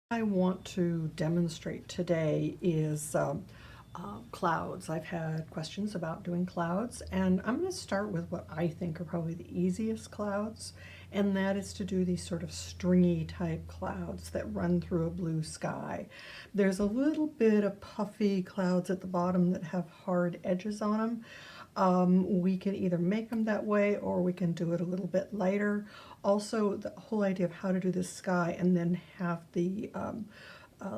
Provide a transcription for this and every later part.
I want to demonstrate today is clouds. I've had questions about doing clouds, and I'm going to start with what I think are probably the easiest clouds, and that is to do these sort of stringy type clouds that run through a blue sky. There's a little bit of puffy clouds at the bottom that have hard edges on them. We can either make them that way or we can do it a little bit lighter. Also, the whole idea of how to do this sky and then have the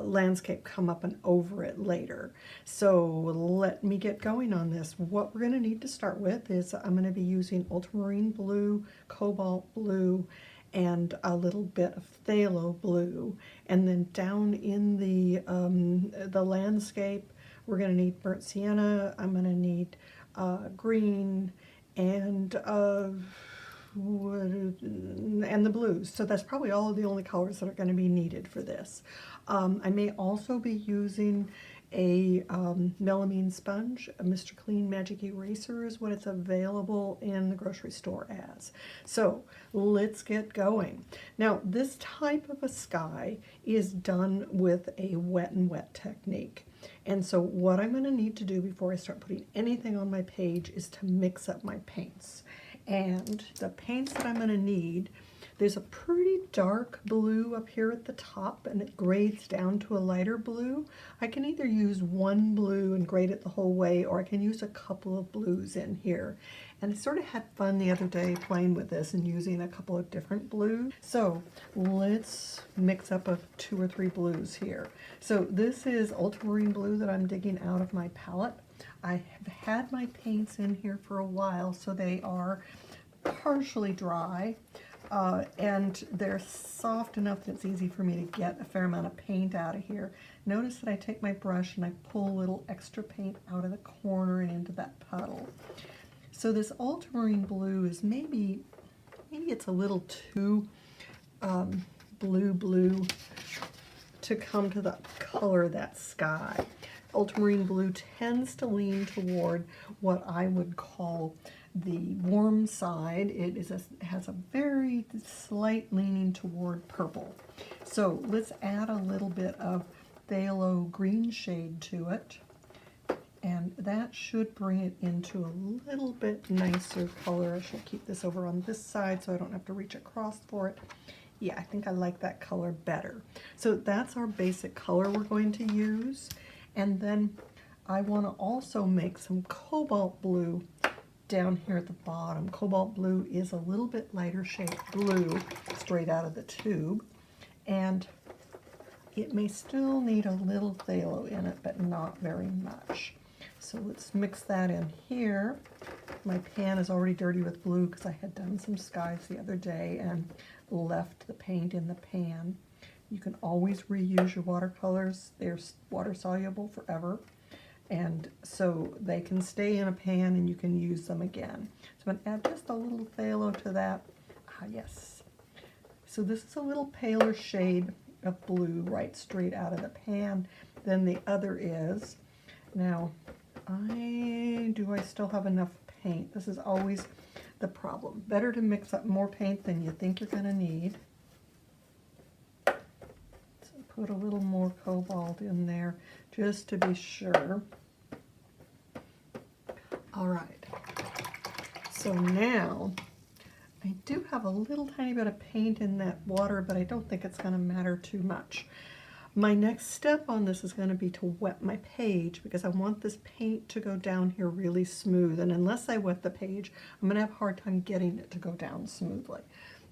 landscape come up and over it later. So let me get going on this. What we're going to need to start with is I'm going to be using ultramarine blue, cobalt blue, and a little bit of phthalo blue. And then down in the landscape, we're going to need burnt sienna. I'm going to need green and the blues. So that's probably all of the only colors that are going to be needed for this. I may also be using a melamine sponge. A Mr. Clean Magic Eraser is what it's available in the grocery store as. So let's get going. Now, this type of a sky is done with a wet and wet technique. And so what I'm going to need to do before I start putting anything on my page is to mix up my paints. And the paints that I'm going to need, there's a pretty dark blue up here at the top and it grades down to a lighter blue. I can either use one blue and grade it the whole way, or I can use a couple of blues in here. And I sort of had fun the other day playing with this and using a couple of different blues. So let's mix up 2 or 3 blues here. So this is ultramarine blue that I'm digging out of my palette. I have had my paints in here for a while, so they are partially dry. And they're soft enough that it's easy for me to get a fair amount of paint out of here. Notice that I take my brush and I pull a little extra paint out of the corner and into that puddle. So this ultramarine blue is maybe it's a little too blue to come to the color of that sky. Ultramarine blue tends to lean toward what I would call the warm side. It has a very slight leaning toward purple. So let's add a little bit of phthalo green shade to it, and that should bring it into a little bit nicer color. I should keep this over on this side so I don't have to reach across for it. Yeah, I think I like that color better. So that's our basic color we're going to use. And then I want to also make some cobalt blue down here at the bottom. Cobalt blue is a little bit lighter shade blue straight out of the tube, and it may still need a little phthalo in it, but not very much. So let's mix that in here. My pan is already dirty with blue because I had done some skies the other day and left the paint in the pan. You can always reuse your watercolors. They're water soluble forever. And so they can stay in a pan and you can use them again. So I'm going to add just a little phthalo to that. Ah, yes. So this is a little paler shade of blue right straight out of the pan than the other is. Now, do I still have enough paint? This is always the problem. Better to mix up more paint than you think you're going to need. So put a little more cobalt in there just to be sure. All right, so now I do have a little tiny bit of paint in that water, but I don't think it's going to matter too much. My next step on this is going to be to wet my page because I want this paint to go down here really smooth, and unless I wet the page, I'm going to have a hard time getting it to go down smoothly.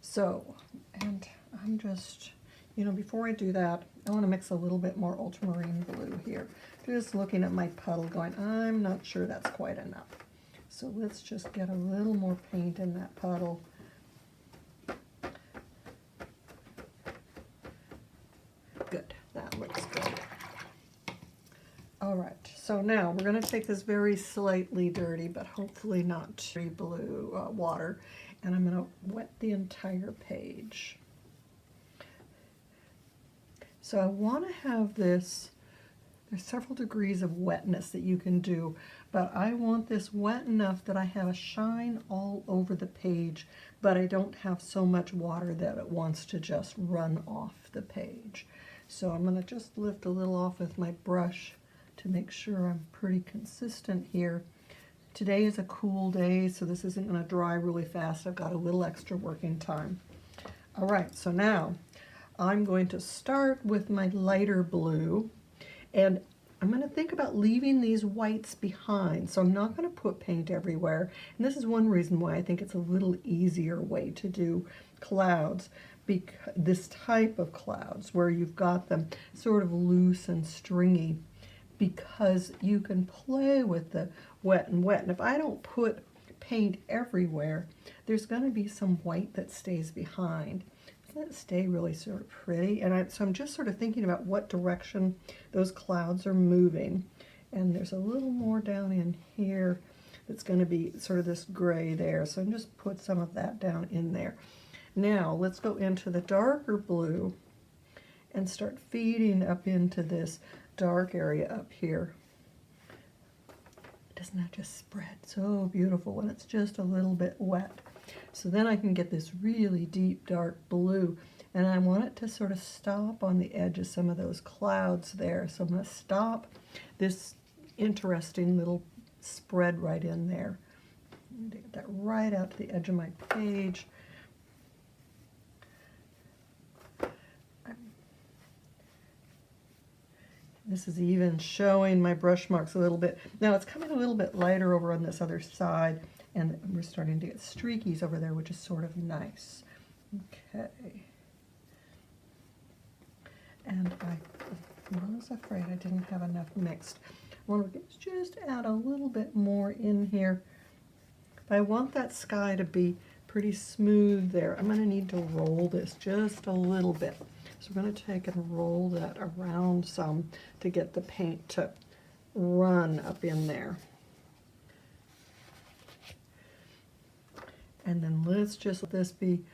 So, and I'm just, before I do that, I want to mix a little bit more ultramarine blue here. Just looking at my puddle going, I'm not sure that's quite enough. So let's just get a little more paint in that puddle. Good, that looks good. All right, so now we're going to take this very slightly dirty, but hopefully not too blue water, and I'm going to wet the entire page. So I want to have this, there's several degrees of wetness that you can do, but I want this wet enough that I have a shine all over the page, but I don't have so much water that it wants to just run off the page. So I'm going to just lift a little off with my brush to make sure I'm pretty consistent here. Today is a cool day, so this isn't going to dry really fast. I've got a little extra working time. All right, so now I'm going to start with my lighter blue, and I'm going to think about leaving these whites behind. So I'm not going to put paint everywhere. And this is one reason why I think it's a little easier way to do clouds, this type of clouds where you've got them sort of loose and stringy, because you can play with the wet and wet. And if I don't put paint everywhere, there's going to be some white that stays behind. Let it stay really sort of pretty. And so I'm just sort of thinking about what direction those clouds are moving. And there's a little more down in here that's going to be sort of this gray there. So I'm just put some of that down in there. Now let's go into the darker blue and start feeding up into this dark area up here. Doesn't that just spread so beautiful when it's just a little bit wet? So then I can get this really deep dark blue, and I want it to sort of stop on the edge of some of those clouds there. So I'm going to stop this interesting little spread right in there. Get that right out to the edge of my page. This is even showing my brush marks a little bit. Now it's coming a little bit lighter over on this other side, and we're starting to get streakies over there, which is sort of nice. Okay. And I was afraid I didn't have enough mixed. I want to just add a little bit more in here. But I want that sky to be pretty smooth there. I'm going to need to roll this just a little bit. So we're going to take and roll that around some to get the paint to run up in there. And then let's just let this be,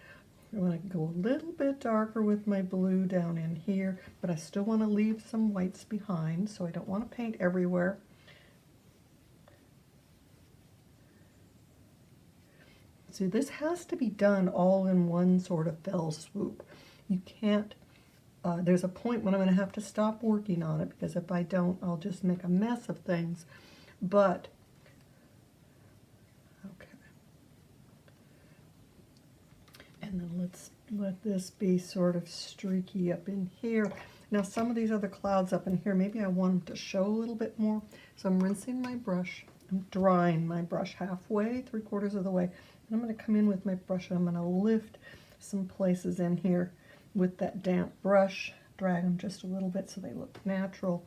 I want to go a little bit darker with my blue down in here, but I still want to leave some whites behind, so I don't want to paint everywhere. See, this has to be done all in one sort of fell swoop. You can't, there's a point when I'm going to have to stop working on it, because if I don't, I'll just make a mess of things. But, okay. And then let's let this be sort of streaky up in here. Now some of these other clouds up in here, maybe I want them to show a little bit more. So I'm rinsing my brush. I'm drying my brush halfway, 3/4 of the way. And I'm going to come in with my brush and I'm going to lift some places in here with that damp brush. Drag them just a little bit so they look natural.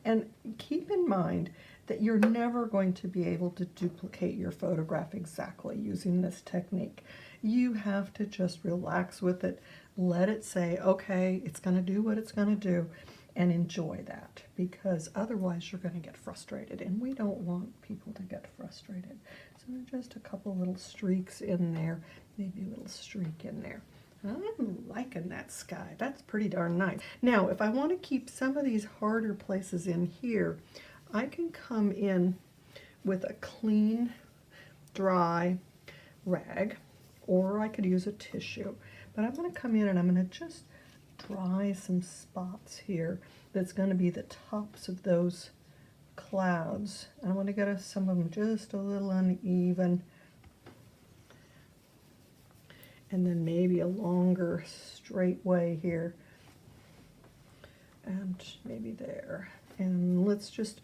And keep in mind that you're never going to be able to duplicate your photograph exactly using this technique. You have to just relax with it, let it say, okay, it's going to do what it's going to do, and enjoy that, because otherwise you're going to get frustrated, and we don't want people to get frustrated. So just a couple little streaks in there, maybe a little streak in there. I'm liking that sky. That's pretty darn nice. Now, if I want to keep some of these harder places in here, I can come in with a clean, dry rag, or I could use a tissue. But I'm going to come in and I'm going to just dry some spots here that's going to be the tops of those clouds. I want to get some of them just a little uneven. And then maybe a longer straight way here. And maybe there. And let's just,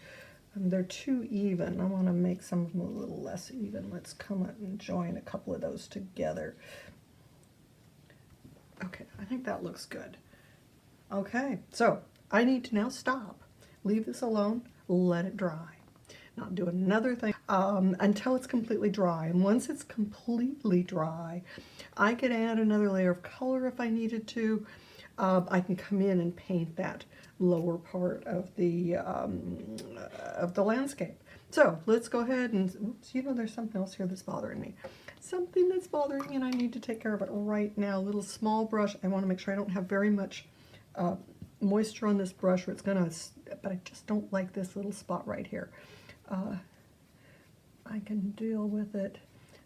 they're too even. I want to make some of them a little less even. Let's come up and join a couple of those together. Okay, I think that looks good. Okay, so I need to now stop. Leave this alone, let it dry. Now do another thing until it's completely dry. And once it's completely dry, I could add another layer of color if I needed to. I can come in and paint that lower part of the landscape. So let's go ahead and, oops, you know, there's something else here that's bothering me. Something that's bothering me, and I need to take care of it right now. A little small brush. I want to make sure I don't have very much moisture on this brush, or it's gonna, but I just don't like this little spot right here. I can deal with it.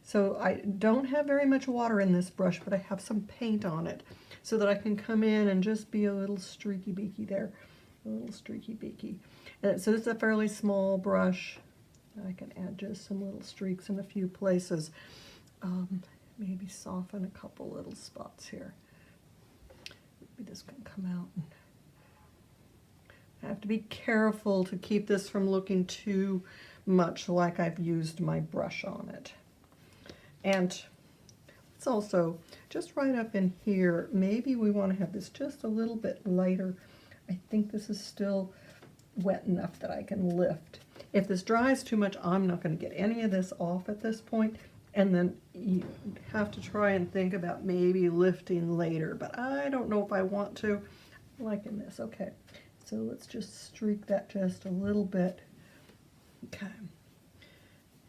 So I don't have very much water in this brush, but I have some paint on it so that I can come in and just be a little streaky beaky there. A little streaky beaky. And so this is a fairly small brush. I can add just some little streaks in a few places. Maybe soften a couple little spots here. Maybe this can come out. I have to be careful to keep this from looking too much like I've used my brush on it. And it's also just right up in here, maybe we want to have this just a little bit lighter. I think this is still wet enough that I can lift. If this dries too much, I'm not going to get any of this off at this point, and then you have to try and think about maybe lifting later, but I don't know if I want to. I'm liking this. Okay, so let's just streak that just a little bit. Okay.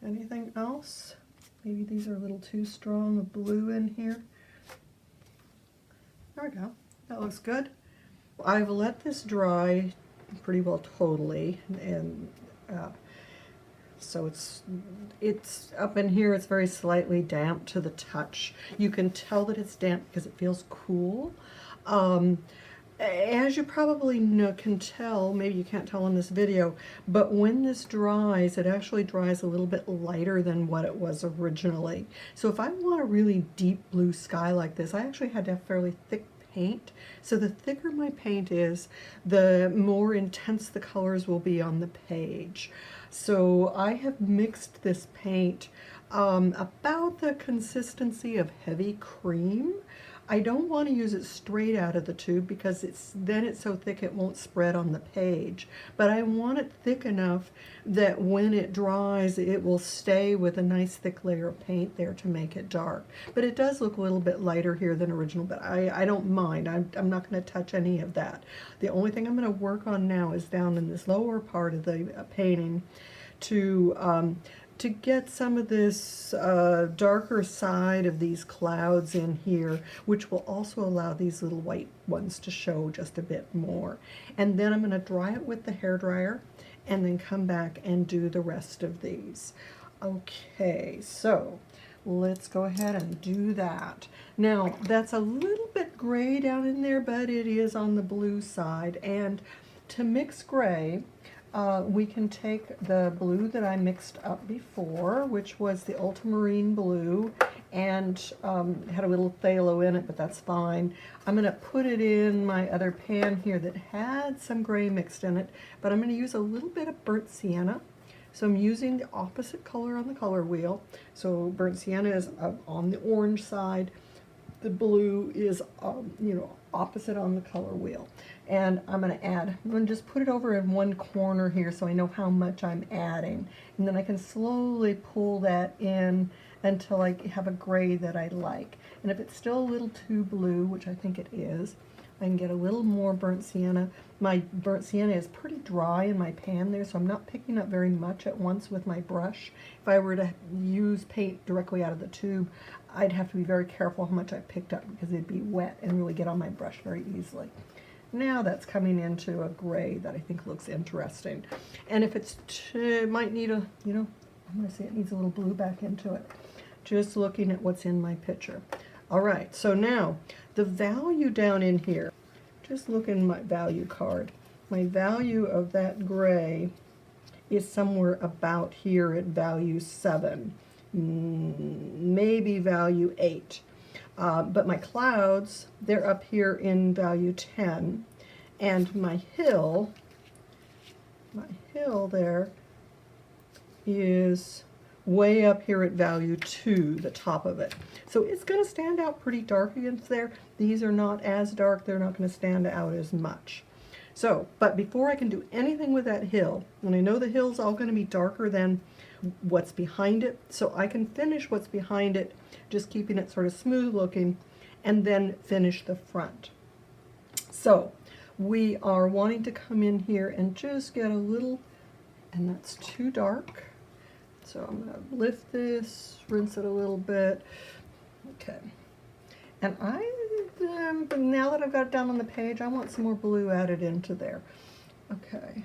Anything else? Maybe these are a little too strong of blue in here. There we go. That looks good. I've let this dry pretty well totally, and so it's up in here. It's very slightly damp to the touch. You can tell that it's damp because it feels cool. As you probably can tell, maybe you can't tell in this video, but when this dries, it actually dries a little bit lighter than what it was originally. So if I want a really deep blue sky like this, I actually had to have fairly thick paint. So the thicker my paint is, the more intense the colors will be on the page. So I have mixed this paint about the consistency of heavy cream. I don't want to use it straight out of the tube because then it's so thick it won't spread on the page. But I want it thick enough that when it dries, it will stay with a nice thick layer of paint there to make it dark. But it does look a little bit lighter here than original, but I don't mind. I'm not going to touch any of that. The only thing I'm going to work on now is down in this lower part of the painting to get some of this darker side of these clouds in here, which will also allow these little white ones to show just a bit more. And then I'm going to dry it with the hairdryer and then come back and do the rest of these. Okay, so let's go ahead and do that. Now, that's a little bit gray down in there, but it is on the blue side. And to mix gray, we can take the blue that I mixed up before, which was the ultramarine blue, and had a little phthalo in it, but that's fine. I'm going to put it in my other pan here that had some gray mixed in it, but I'm going to use a little bit of burnt sienna. So I'm using the opposite color on the color wheel. So burnt sienna is on the orange side. The blue is, opposite on the color wheel. And I'm going to just put it over in one corner here so I know how much I'm adding. And then I can slowly pull that in until I have a gray that I like. And if it's still a little too blue, which I think it is, I can get a little more burnt sienna. My burnt sienna is pretty dry in my pan there, so I'm not picking up very much at once with my brush. If I were to use paint directly out of the tube, I'd have to be very careful how much I picked up because it'd be wet and really get on my brush very easily. Now that's coming into a gray that I think looks interesting. And if it might need I'm going to say it needs a little blue back into it. Just looking at what's in my picture. All right, so now the value down in here, just look in my value card. My value of that gray is somewhere about here at value 7, maybe value 8. But my clouds, they're up here in value 10, and my hill there is way up here at value 2, the top of it. So it's going to stand out pretty dark against there. These are not as dark. They're not going to stand out as much. So, but before I can do anything with that hill, and I know the hill's all going to be darker than what's behind it, so I can finish what's behind it, just keeping it sort of smooth looking, and then finish the front. So we are wanting to come in here and just get a little, and that's too dark. So I'm going to lift this, rinse it a little bit. Okay. And now that I've got it down on the page, I want some more blue added into there. Okay.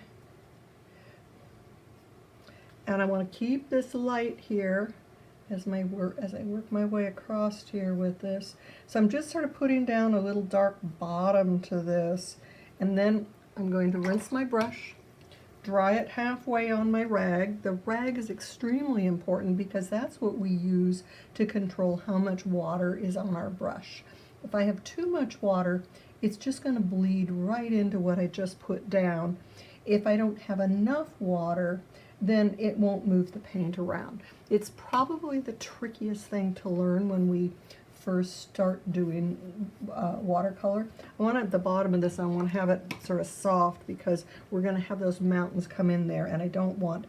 And I want to keep this light here as I work my way across here with this. So I'm just sort of putting down a little dark bottom to this, and then I'm going to rinse my brush, dry it halfway on my rag. The rag is extremely important because that's what we use to control how much water is on our brush. If I have too much water, it's just going to bleed right into what I just put down. If I don't have enough water, then it won't move the paint around. It's probably the trickiest thing to learn when we first start doing watercolor. I want at the bottom of this, I want to have it sort of soft because we're going to have those mountains come in there, and I don't want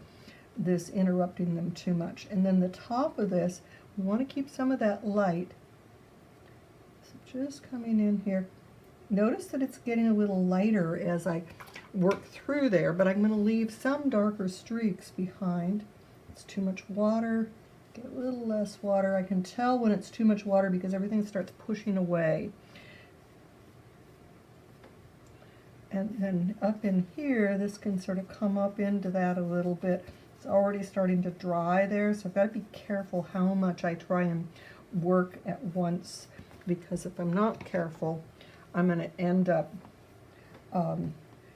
this interrupting them too much. And then the top of this, we want to keep some of that light. So just coming in here. Notice that it's getting a little lighter as I work through there, but I'm going to leave some darker streaks behind. It's too much water, get a little less water. I can tell when it's too much water because everything starts pushing away. And then up in here, this can sort of come up into that a little bit. It's already starting to dry there, so I've got to be careful how much I try and work at once, because if I'm not careful, I'm going to end up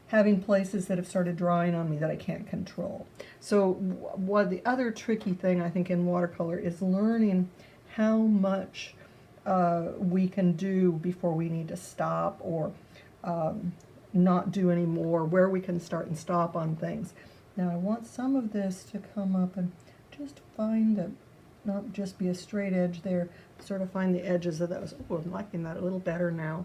having places that have started drying on me that I can't control. So what the other tricky thing I think in watercolor is learning how much we can do before we need to stop, or not do any more, where we can start and stop on things. Now I want some of this to come up and just find a, not just be a straight edge there, sort of find the edges of those. Oh, I'm liking that a little better now.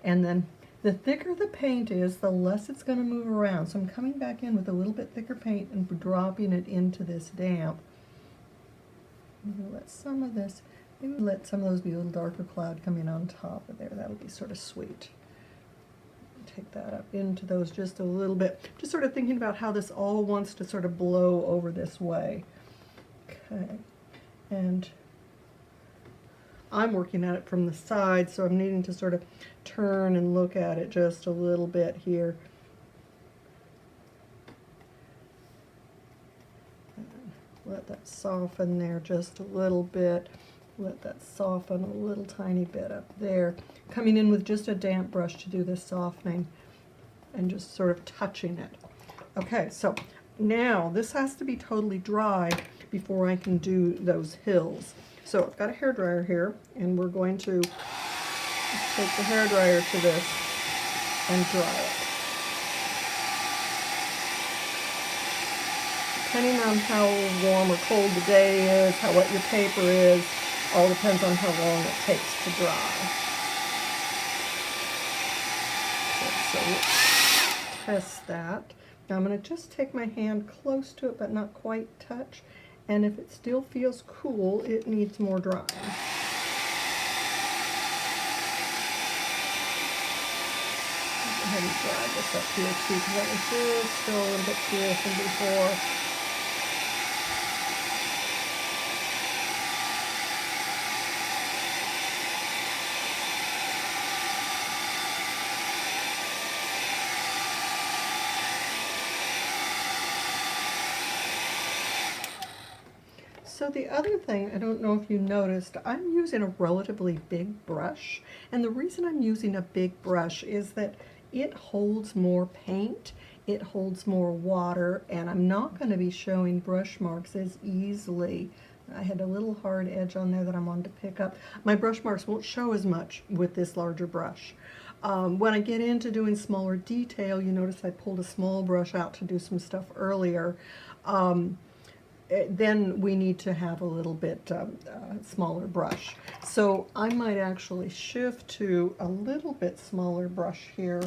And then the thicker the paint is, the less it's going to move around. So I'm coming back in with a little bit thicker paint and dropping it into this damp. Let some of this, maybe let some of those be a little darker cloud coming on top of there. That'll be sort of sweet. Take that up into those just a little bit. Just sort of thinking about how this all wants to sort of blow over this way. Okay. And I'm working at it from the side, so I'm needing to sort of turn and look at it just a little bit here. Let that soften there just a little bit. Let that soften a little tiny bit up there. Coming in with just a damp brush to do this softening and just sort of touching it. Okay, so now this has to be totally dry before I can do those hills. So I've got a hairdryer here, and we're going to take the hairdryer to this and dry it. Depending on how warm or cold the day is, how wet your paper is, all depends on how long it takes to dry. Okay, so let's test that. Now I'm going to just take my hand close to it, but not quite touch. And if it still feels cool, it needs more drying. Go ahead and dry this up here too, because that was just still a little bit cool from before. So the other thing, I don't know if you noticed, I'm using a relatively big brush, and the reason I'm using a big brush is that it holds more paint, it holds more water, and I'm not going to be showing brush marks as easily. I had a little hard edge on there that I wanted to pick up. My brush marks won't show as much with this larger brush. When I get into doing smaller detail, you notice I pulled a small brush out to do some stuff earlier. Then we need to have a little bit smaller brush. So I might actually shift to a little bit smaller brush here.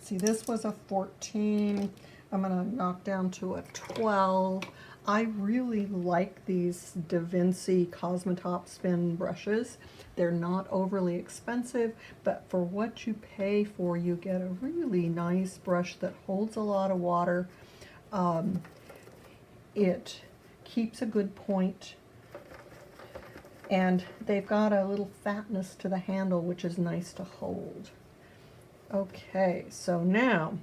See, this was a 14. I'm going to knock down to a 12. I really like these Da Vinci Topspin brushes. They're not overly expensive, but for what you pay for, you get a really nice brush that holds a lot of water. It keeps a good point, and they've got a little fatness to the handle, which is nice to hold. Okay, so now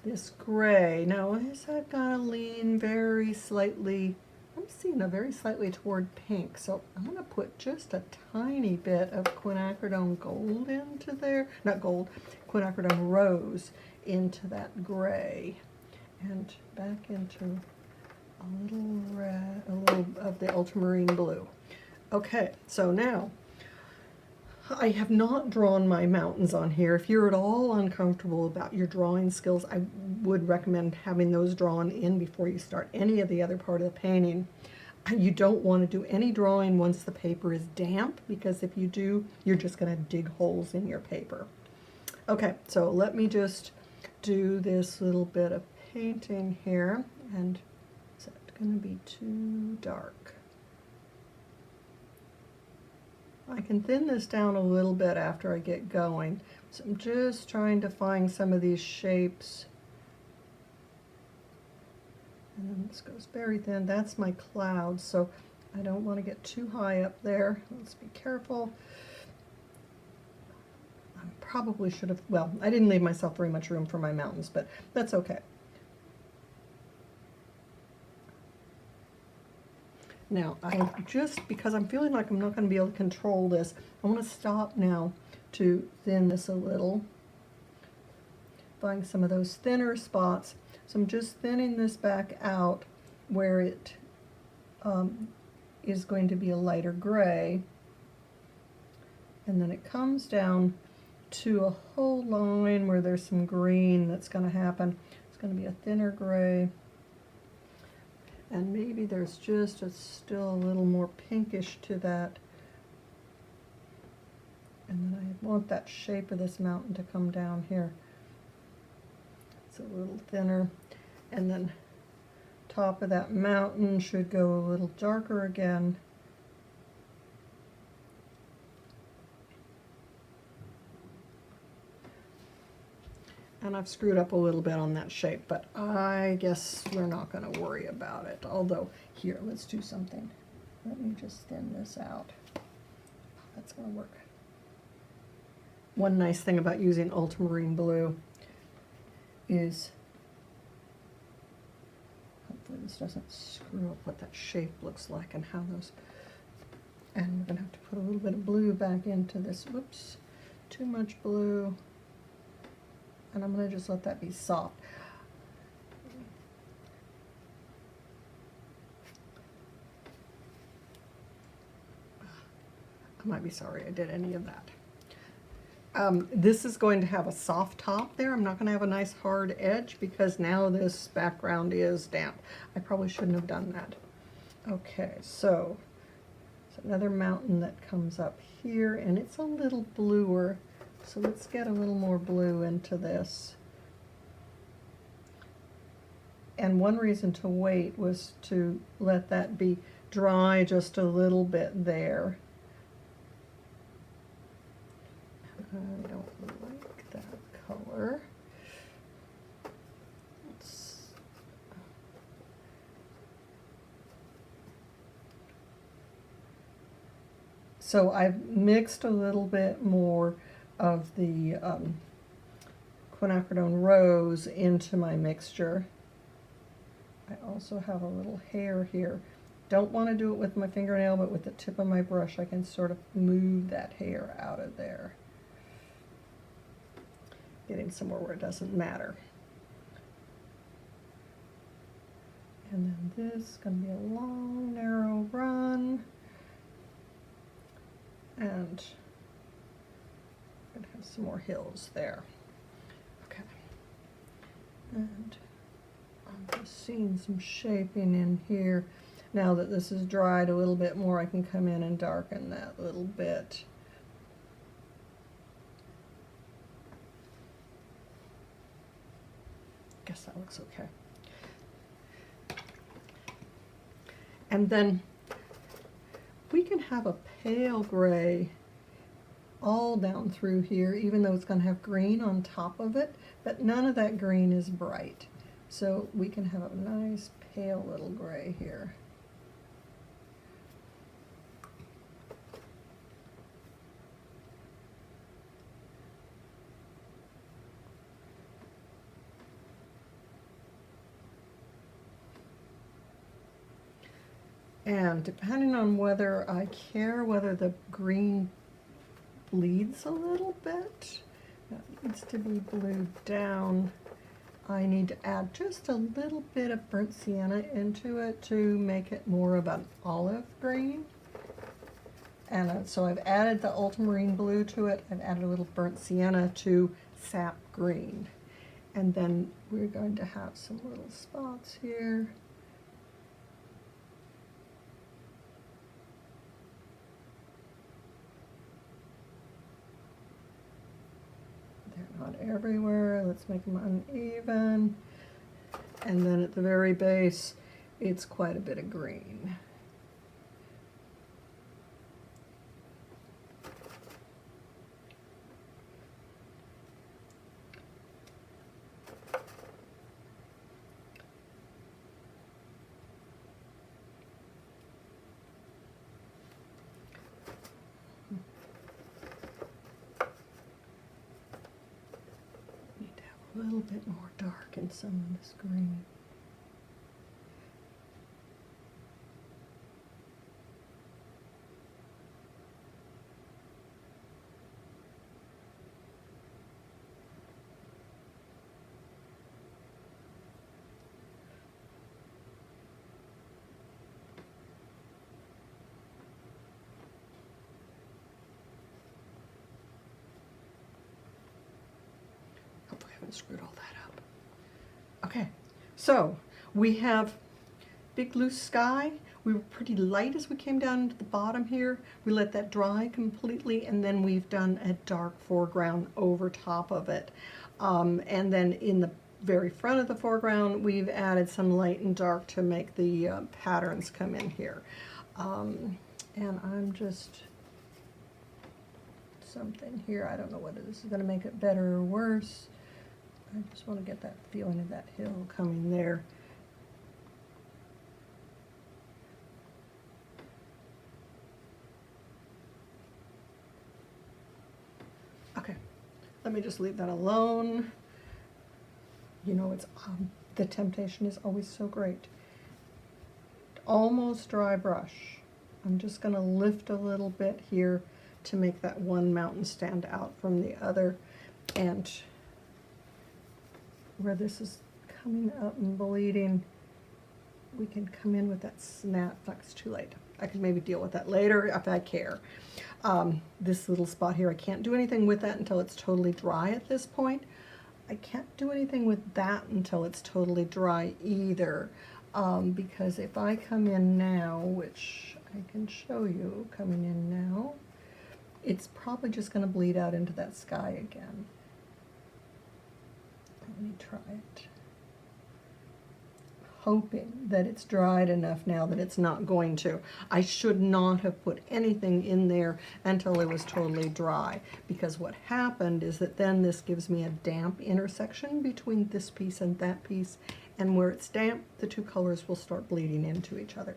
this gray, now this I've got to lean very slightly I'm seeing a very slightly toward pink, so I'm going to put just a tiny bit of quinacridone gold into there, not gold, quinacridone rose into that gray, and back into a little red, a little of the ultramarine blue. Okay, so now I have not drawn my mountains on here. If you're at all uncomfortable about your drawing skills, I would recommend having those drawn in before you start any of the other part of the painting. You don't want to do any drawing once the paper is damp, because if you do, you're just going to dig holes in your paper. Okay, so let me just do this little bit of painting here, and is that going to be too dark? I can thin this down a little bit after I get going. So I'm just trying to find some of these shapes. And then this goes very thin. That's my cloud, so I don't want to get too high up there. Let's be careful. I probably should have, well, I didn't leave myself very much room for my mountains, but that's okay. Now, because I'm feeling like I'm not going to be able to control this, I want to stop now to thin this a little. Find some of those thinner spots. So I'm just thinning this back out where it is going to be a lighter gray. And then it comes down to a whole line where there's some green that's going to happen. It's going to be a thinner gray. And maybe there's just still a little more pinkish to that. And then I want that shape of this mountain to come down here. It's a little thinner. And then top of that mountain should go a little darker again. And I've screwed up a little bit on that shape, but I guess we're not going to worry about it. Although, here, let's do something. Let me just thin this out. That's going to work. One nice thing about using ultramarine blue is, hopefully this doesn't screw up what that shape looks like and how those, and we're going to have to put a little bit of blue back into this. Whoops, too much blue. And I'm going to just let that be soft. I might be sorry I did any of that. This is going to have a soft top there. I'm not going to have a nice hard edge because now this background is damp. I probably shouldn't have done that. Okay, so it's another mountain that comes up here, and it's a little bluer. So let's get a little more blue into this. And one reason to wait was to let that be dry just a little bit there. I don't like that color. So I've mixed a little bit more of the quinacridone rose into my mixture. I also have a little hair here. Don't want to do it with my fingernail, but with the tip of my brush I can sort of move that hair out of there. Getting somewhere where it doesn't matter. And then this is going to be a long, narrow run. And I'm going to have some more hills there. Okay. And I'm just seeing some shaping in here. Now that this is dried a little bit more, I can come in and darken that a little bit. Guess that looks okay. And then we can have a pale gray all down through here, even though it's going to have green on top of it, but none of that green is bright. So we can have a nice pale little gray here. And depending on whether I care whether the green bleeds a little bit, that needs to be blued down, I need to add just a little bit of burnt sienna into it to make it more of an olive green. And so I've added the ultramarine blue to it. I've added a little burnt sienna to sap green. And then we're going to have some little spots here. They're not everywhere. Let's make them uneven. And then at the very base, it's quite a bit of green. A little bit more dark in some of this green. Hopefully I haven't screwed all that up. Okay, so we have big blue sky. We were pretty light as we came down to the bottom here. We let that dry completely, and then we've done a dark foreground over top of it. And then in the very front of the foreground, we've added some light and dark to make the patterns come in here. And I'm just something here. I don't know whether this is going to make it better or worse. I just want to get that feeling of that hill coming there. Okay, let me just leave that alone. You know, it's the temptation is always so great. Almost dry brush. I'm just going to lift a little bit here to make that one mountain stand out from the other. And where this is coming up and bleeding, we can come in with that snap. It's too late. I can maybe deal with that later if I care. This little spot here, I can't do anything with that until it's totally dry at this point. I can't do anything with that until it's totally dry either, because if I come in now, which I can show you coming in now, it's probably just going to bleed out into that sky again. Let me try it. Hoping that it's dried enough now that it's not going to. I should not have put anything in there until it was totally dry, because what happened is that then this gives me a damp intersection between this piece and that piece, and where it's damp, the two colors will start bleeding into each other.